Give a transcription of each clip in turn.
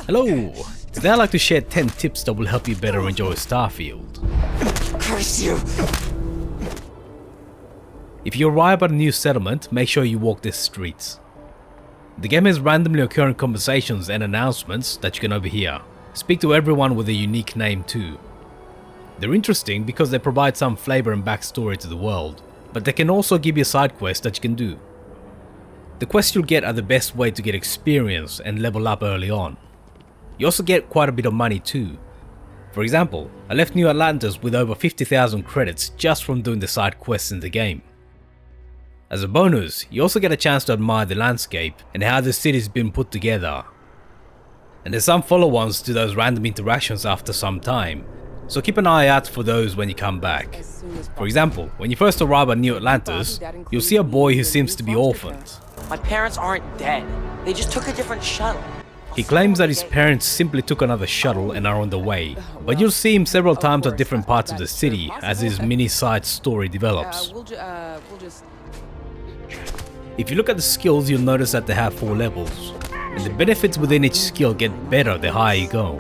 Hello! Today I'd like to share 10 tips that will help you better enjoy Starfield. Curse you! If you arrive at a new settlement, make sure you walk the streets. The game has randomly occurring conversations and announcements that you can overhear. Speak to everyone with a unique name too. They're interesting because they provide some flavor and backstory to the world, but they can also give you side quests that you can do. The quests you'll get are the best way to get experience and level up early on. You also get quite a bit of money too. For example, I left New Atlantis with over 50,000 credits just from doing the side quests in the game. As a bonus, you also get a chance to admire the landscape and how the city's been put together. And there's some follow-ons to those random interactions after some time, so keep an eye out for those when you come back. For example, when you first arrive at New Atlantis, you'll see a boy who seems to be orphaned. My parents aren't dead. They just took a different shuttle. He claims that his parents simply took another shuttle and are on the way, but you'll see him several times at different parts of the city as his mini-side story develops. If you look at the skills, you'll notice that they have 4 levels, and the benefits within each skill get better the higher you go.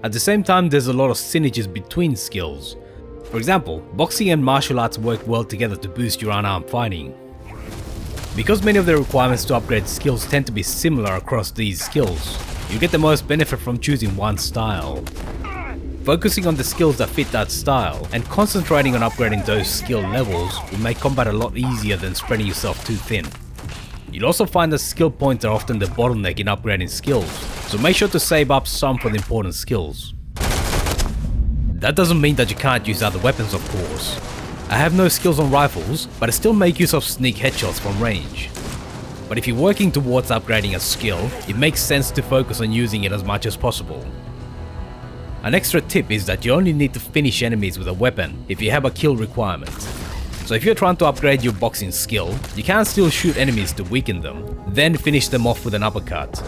At the same time, there's a lot of synergies between skills. For example, boxing and martial arts work well together to boost your unarmed fighting. Because many of the requirements to upgrade skills tend to be similar across these skills, you get the most benefit from choosing one style. Focusing on the skills that fit that style and concentrating on upgrading those skill levels will make combat a lot easier than spreading yourself too thin. You'll also find that skill points are often the bottleneck in upgrading skills, so make sure to save up some for the important skills. That doesn't mean that you can't use other weapons, of course. I have no skills on rifles, but I still make use of sneak headshots from range. But if you're working towards upgrading a skill, it makes sense to focus on using it as much as possible. An extra tip is that you only need to finish enemies with a weapon if you have a kill requirement. So if you're trying to upgrade your boxing skill, you can still shoot enemies to weaken them, then finish them off with an uppercut.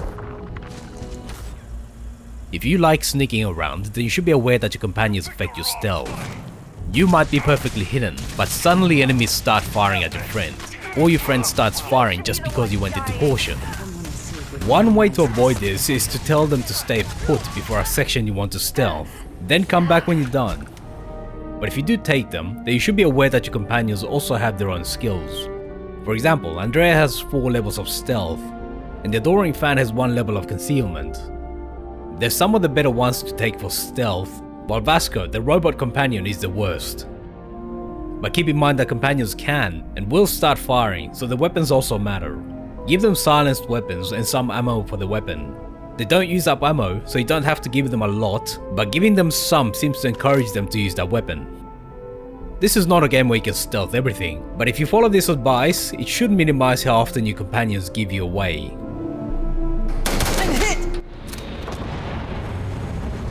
If you like sneaking around, then you should be aware that your companions affect your stealth. You might be perfectly hidden, but suddenly enemies start firing at your friend, or your friend starts firing just because you went into caution. One way to avoid this is to tell them to stay put before a section you want to stealth, then come back when you're done. But if you do take them, then you should be aware that your companions also have their own skills. For example, Andrea has 4 levels of stealth, and the Adoring Fan has 1 level of concealment. They're some of the better ones to take for stealth, while Vasco, the robot companion, is the worst. But keep in mind that companions can and will start firing, so the weapons also matter. Give them silenced weapons and some ammo for the weapon. They don't use up ammo, so you don't have to give them a lot, but giving them some seems to encourage them to use that weapon. This is not a game where you can stealth everything, but if you follow this advice, it should minimize how often your companions give you away. I'm hit!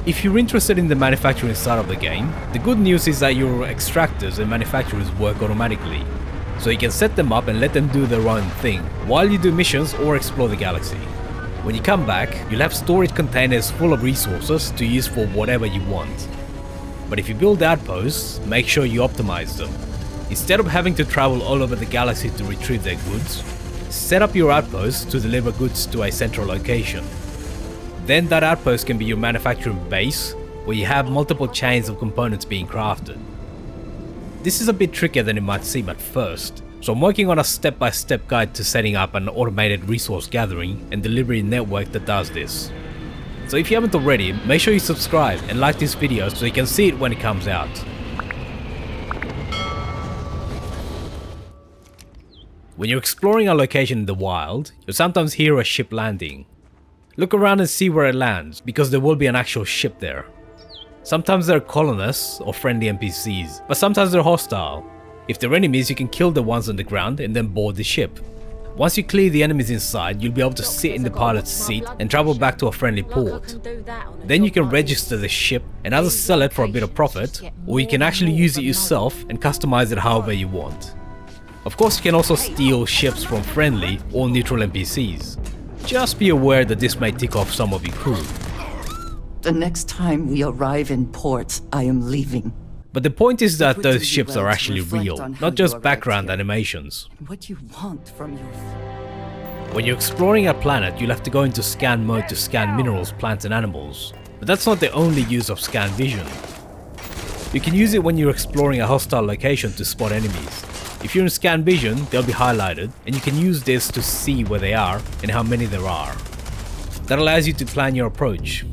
If you're interested in the manufacturing side of the game, the good news is that your extractors and manufacturers work automatically, so you can set them up and let them do their own thing while you do missions or explore the galaxy. When you come back, you'll have storage containers full of resources to use for whatever you want. But if you build outposts, make sure you optimize them. Instead of having to travel all over the galaxy to retrieve their goods, set up your outposts to deliver goods to a central location. Then that outpost can be your manufacturing base, where you have multiple chains of components being crafted. This is a bit trickier than it might seem at first, so I'm working on a step-by-step guide to setting up an automated resource gathering and delivery network that does this. So if you haven't already, make sure you subscribe and like this video so you can see it when it comes out. When you're exploring a location in the wild, you'll sometimes hear a ship landing. Look around and see where it lands, because there will be an actual ship there. Sometimes they're colonists or friendly NPCs, but sometimes they're hostile. If they're enemies, you can kill the ones on the ground and then board the ship. Once you clear the enemies inside, you'll be able to sit in the pilot's seat and travel back to a friendly port. Then you can register the ship and either sell it for a bit of profit, or you can actually use it yourself and customize it however you want. Of course, you can also steal ships from friendly or neutral NPCs. Just be aware that this may tick off some of your crew. The next time we arrive in port, I am leaving. But the point is that those ships are actually real, not just background animations. What you want from your... When you're exploring a planet, you'll have to go into scan mode to scan minerals, plants and animals. But that's not the only use of scan vision. You can use it when you're exploring a hostile location to spot enemies. If you're in scan vision, they'll be highlighted, and you can use this to see where they are and how many there are. That allows you to plan your approach.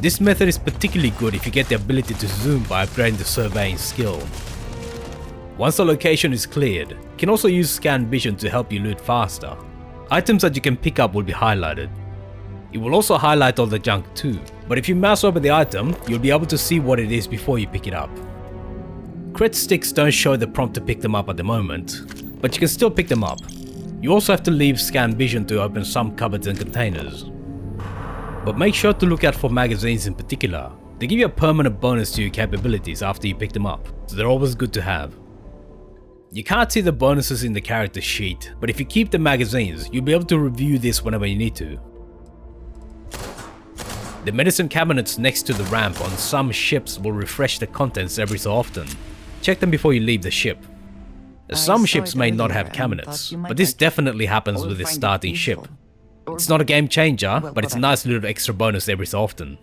This method is particularly good if you get the ability to zoom by upgrading the surveying skill. Once the location is cleared, you can also use scan vision to help you loot faster. Items that you can pick up will be highlighted. It will also highlight all the junk too, but if you mouse over the item, you'll be able to see what it is before you pick it up. Crit sticks don't show the prompt to pick them up at the moment, but you can still pick them up. You also have to leave scan vision to open some cupboards and containers. But make sure to look out for magazines in particular. They give you a permanent bonus to your capabilities after you pick them up, so they're always good to have. You can't see the bonuses in the character sheet, but if you keep the magazines, you'll be able to review this whenever you need to. The medicine cabinets next to the ramp on some ships will refresh the contents every so often. Check them before you leave the ship. Some ships may not have cabinets, but this definitely happens with the starting ship. It's not a game changer, but it's a nice little extra bonus every so often.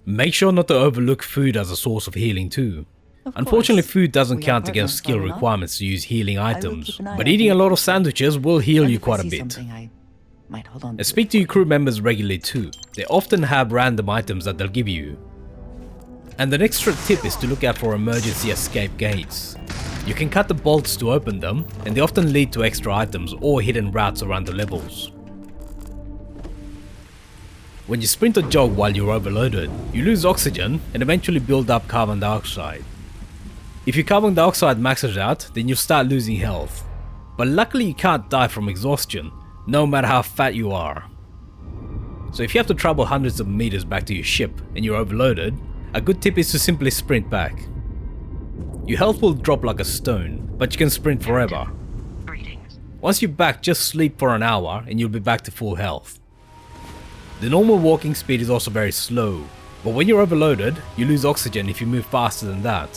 Make sure not to overlook food as a source of healing too. Unfortunately, food doesn't count against skill requirements to use healing items, but eating a lot of sandwiches will heal you quite a bit. And speak to your crew members regularly too. They often have random items that they'll give you. And an extra tip is to look out for emergency escape gates. You can cut the bolts to open them, and they often lead to extra items or hidden routes around the levels. When you sprint or jog while you're overloaded, you lose oxygen and eventually build up carbon dioxide. If your carbon dioxide maxes out, then you'll start losing health. But luckily you can't die from exhaustion, no matter how fat you are. So if you have to travel hundreds of meters back to your ship and you're overloaded, a good tip is to simply sprint back. Your health will drop like a stone, but you can sprint forever. Once you're back, just sleep for an hour and you'll be back to full health. The normal walking speed is also very slow, but when you're overloaded, you lose oxygen if you move faster than that.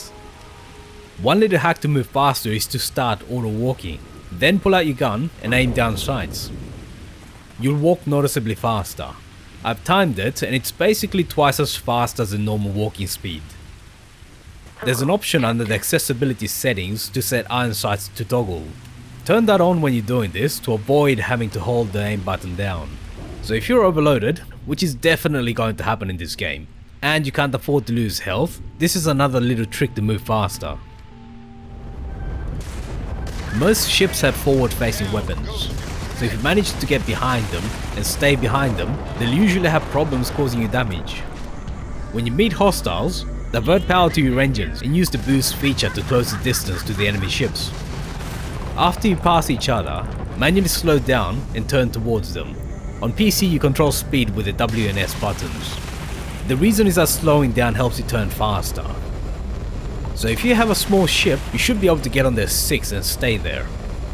One little hack to move faster is to start auto walking, then pull out your gun and aim down sights. You'll walk noticeably faster. I've timed it and it's basically twice as fast as the normal walking speed. There's an option under the accessibility settings to set iron sights to toggle. Turn that on when you're doing this to avoid having to hold the aim button down. So if you're overloaded, which is definitely going to happen in this game, and you can't afford to lose health, this is another little trick to move faster. Most ships have forward-facing weapons, so if you manage to get behind them and stay behind them, they'll usually have problems causing you damage. When you meet hostiles, divert power to your engines and use the boost feature to close the distance to the enemy ships. After you pass each other, manually slow down and turn towards them. On PC you control speed with the W and S buttons. The reason is that slowing down helps you turn faster. So if you have a small ship, you should be able to get on their 6 and stay there.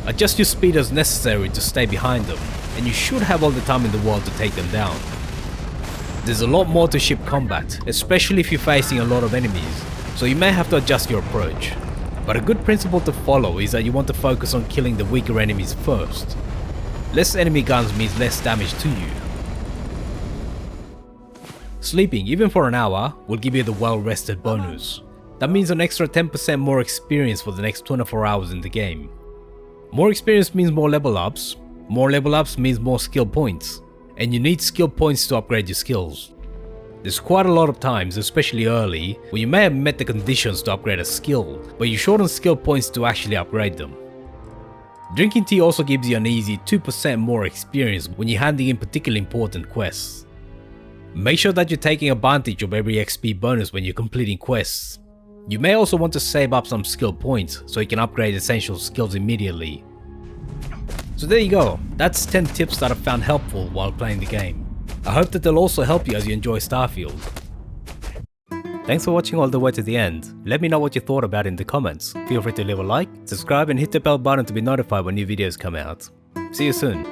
Adjust your speed as necessary to stay behind them, and you should have all the time in the world to take them down. There's a lot more to ship combat, especially if you're facing a lot of enemies, so you may have to adjust your approach. But a good principle to follow is that you want to focus on killing the weaker enemies first. Less enemy guns means less damage to you. Sleeping, even for an hour, will give you the well-rested bonus. That means an extra 10% more experience for the next 24 hours in the game. More experience means more level ups means more skill points, and you need skill points to upgrade your skills. There's quite a lot of times, especially early, where you may have met the conditions to upgrade a skill, but you're short on skill points to actually upgrade them. Drinking tea also gives you an easy 2% more experience when you're handing in particularly important quests. Make sure that you're taking advantage of every XP bonus when you're completing quests. You may also want to save up some skill points so you can upgrade essential skills immediately. So there you go, that's 10 tips that I've found helpful while playing the game. I hope that they'll also help you as you enjoy Starfield. Thanks for watching all the way to the end. Let me know what you thought about it in the comments. Feel free to leave a like, subscribe and hit the bell button to be notified when new videos come out. See you soon.